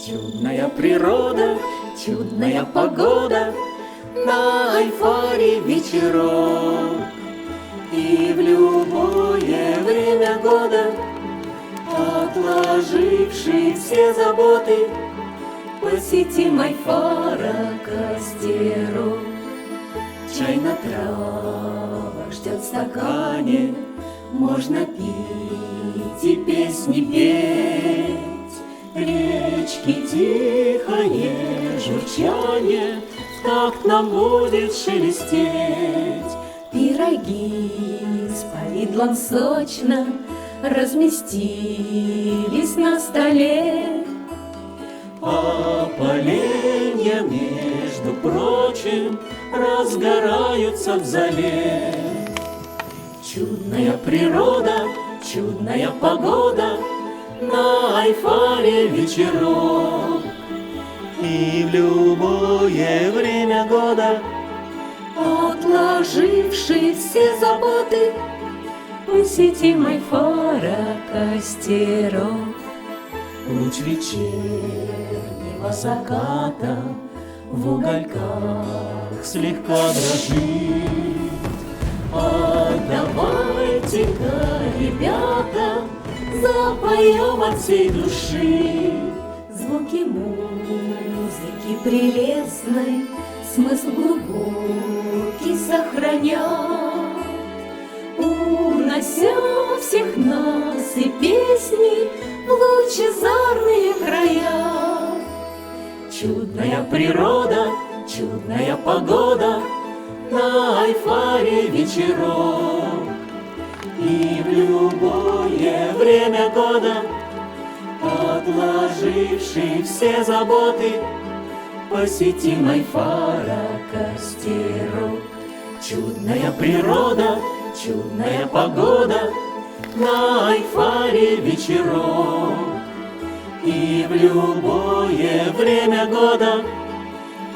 Чудная природа, чудная погода, на Альфаре вечерок. И в любое время года, отложивший все заботы, посетим Альфара костерок. Чай на травах ждет в стакане, можно пить и песни петь. Речки тихое журчание в такт нам будет шелестеть. Пироги с повидлом сочно разместились на столе, а поленья, между прочим, разгораются в зале. Чудная природа, чудная погода, на Альфаре вечерок. И в любое время года, отложивший все заботы, посетим Альфара костерок. Луч вечернего заката в угольках слегка дрожит. А давайте-ка, ребята, запоем от всей души. Звуки музыки прелестной смысл глубокий сохранят, унося всех нас и песни в лучезарные края. Чудная природа, чудная погода, на Альфаре вечерок. И в любое время года, отложивший все заботы, посетим Альфара костерок. Чудная природа, чудная погода, на Альфаре вечерок. И в любое время года,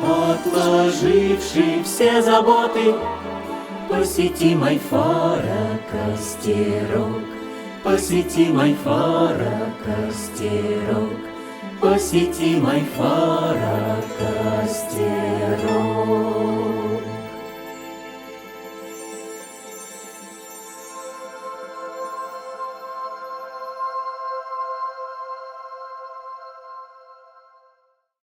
отложивший все заботы, посетим Альфара костерок. Посетим Альфара костерок. Посетим Альфара